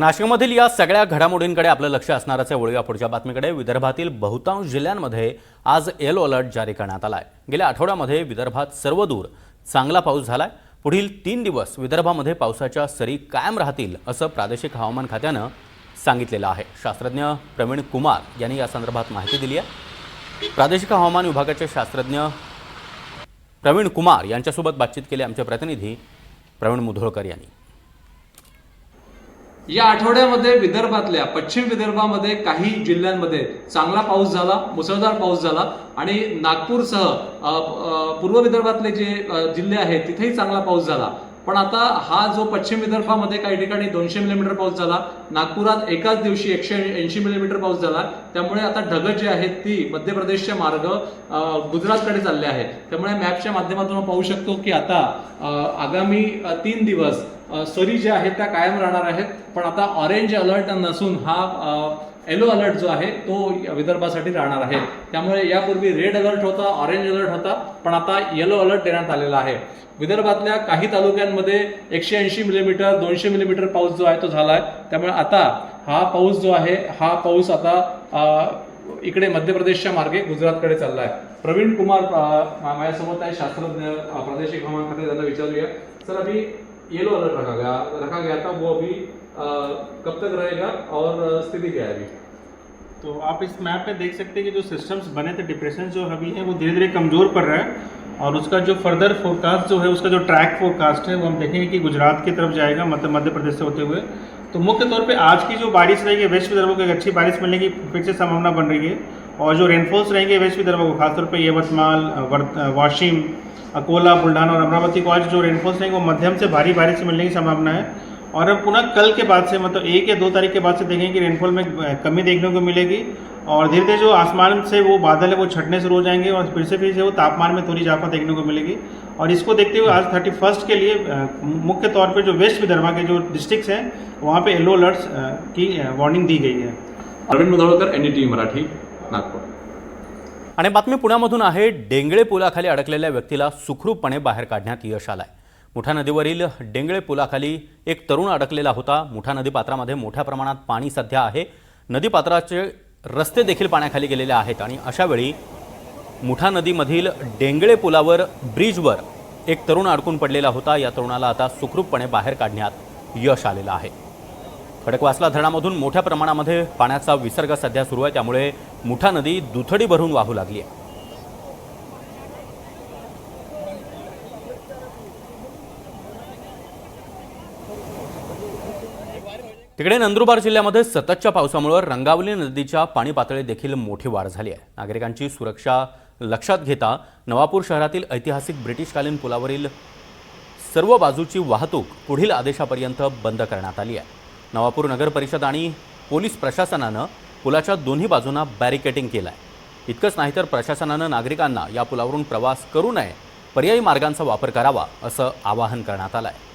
नाशिकमधील या सगळ्या घडामोडींकडे आपलं लक्ष असणारच आहे। वळूया पुढच्या बातमीकडे। विदर्भातील बहुतांश जिल्ह्यांमध्ये आज येलो अलर्ट जारी करण्यात आलाय। गेल्या आठवड्यामध्ये विदर्भात सर्वदूर चांगला पाऊस झालाय। पुढील 3 दिवस विदर्भामध्ये पावसाच्या सरी कायम राहतील असं प्रादेशिक हवामान खात्यानं सांगितलेलं आहे। शास्त्रज्ञ प्रवीण कुमार यांनी या संदर्भात माहिती दिली आहे। प्रादेशिक हवामान विभागाचे शास्त्रज्ञ प्रवीण कुमार यांच्यासोबत बातचीत केली आमचे प्रतिनिधी प्रवीण मुधोळकर यांनी। या आठवड्यामध्ये विदर्भातल्या पश्चिम विदर्भामध्ये काही जिल्ह्यांमध्ये चांगला पाऊस झाला, मुसळधार पाऊस झाला आणि नागपूरसह पूर्व विदर्भातले जे जिल्हे आहेत तिथेही चांगला पाऊस झाला। पण आता हा जो पश्चिम विदर्भामध्ये काही ठिकाणी 200 मिलीमीटर पाऊस झाला, नागपुरात एकाच दिवशी 180 मिलीमीटर पाऊस झाला। त्यामुळे आता ढग जी आहेत ती मध्य प्रदेशचे मार्ग गुजरातकडे चालले आहेत। त्यामुळे मॅपच्या माध्यमातून आपण पाहू शकतो की आता आगामी 3 दिवस सरी ज्या आहेत त्या कायम राहणार आहेत। पण आता ऑरेंज अलर्ट नसून हा येलो अलर्ट जो आहे तो विदर्भासाठी राहणार आहे। त्यामुळे यापूर्वी रेड अलर्ट होता, ऑरेंज अलर्ट होता, पण आता येलो अलर्ट देण्यात आलेला आहे। विदर्भातल्या काही तालुक्यांमध्ये 180 मिलीमीटर 200 मिलीमीटर पाऊस जो आहे तो झाला आहे। त्यामुळे आता हा पाऊस जो आहे हा पाऊस आता इकडे मध्य प्रदेशच्या मार्गे गुजरातकडे चालला आहे। प्रवीण कुमार माझ्यासोबत आहे, शास्त्रज्ञ प्रादेशिक हवामान खाते, त्यांना विचारूया। सर, अभी येलो अलर्ट रखा गया था, वो अभी कब तक रहेगा और स्थिति क्या है अभी? तो आप इस मैप में देख सकते हैं कि जो सिस्टम्स बने थे, डिप्रेशन जो अभी है वो धीरे धीरे कमज़ोर पड़ रहा है और उसका जो फर्दर फोरकास्ट जो है, उसका जो ट्रैक फोरकास्ट है वो हम देखेंगे कि गुजरात की तरफ जाएगा, मतलब मध्य प्रदेश से होते हुए। तो मुख्य तौर पे आज की जो बारिश रहेगी वेस्ट विदर्भ को एक अच्छी बारिश मिलने की फिर से संभावना बन रही है और जो रेनफॉल्स रहेंगे वेस्ट विदर्भ को, खासतौर पर यवतमाल, वाशिम, अकोला, बुल्ढाना और अमरावती को आज जो रेनफॉल्स रहेंगे वो मध्यम से भारी बारिश से मिलने की संभावना है। और अब पुनः कल के बाद से, मतलब 1 या 2 तारीख के बाद से देखेंगे कि रेनफॉल में कमी देखने को मिलेगी और धीरे धीरे जो आसमान से वो बादल है वो छटने शुरू हो जाएंगे और फिर से वो तापमान में थोड़ी इजाफा देखने को मिलेगी। और इसको देखते हुए आज 31 के लिए मुख्य तौर पर जो वेस्ट विदर्भा के जो डिस्ट्रिक्ट्स हैं वहाँ पे येलो अलर्ट्स की वार्निंग दी गई है। प्रवीण मुधोळकर, NDTV मराठी, नागपूर। आणि बातमी पुण्यामधून आहे। डेंगळे पुलाखाली अडकलेल्या व्यक्तीला सुखरूपपणे बाहेर काढण्यात यश आलंय। मुठा नदीवरील डेंगळे पुलाखाली एक तरुण अडकलेला होता। मुठा नदीपात्रामध्ये मोठ्या प्रमाणात पाणी सध्या आहे। नदीपात्राचे रस्ते देखील पाण्याखाली गेलेले आहेत आणि अशा वेळी मुठा नदीमधील डेंगळे पुलावर ब्रिजवर एक तरुण अडकून पडलेला होता। या तरुणाला आता सुखरूपपणे बाहेर काढण्यात यश आलेलं आहे। खडकवासला धरणामधून मोठ्या प्रमाणामध्ये पाण्याचा विसर्ग सध्या सुरू आहे, त्यामुळे मुठा नदी दुथडी भरून वाहू लागली आहे। तिकडे नंदुरबार जिल्ह्यामध्ये सततच्या पावसामुळे रंगावली नदीच्या पाणी पातळीत देखील मोठी वाढ झाली आहे। नागरिकांची सुरक्षा लक्षात घेता नवापूर शहरातील ऐतिहासिक ब्रिटिशकालीन पुलावरील सर्व बाजूची वाहतूक पुढील आदेशापर्यंत बंद करण्यात आली आहे। नवापूर नगर परिषद आणि पोलीस प्रशासनानं पुलाच्या दोन्ही बाजूंना बॅरिकेडिंग केलं आहे। इतकंच नाही तर प्रशासनानं नागरिकांना या पुलावरून प्रवास करू नये, पर्यायी मार्गांचा वापर करावा असं आवाहन करण्यात आलं आहे।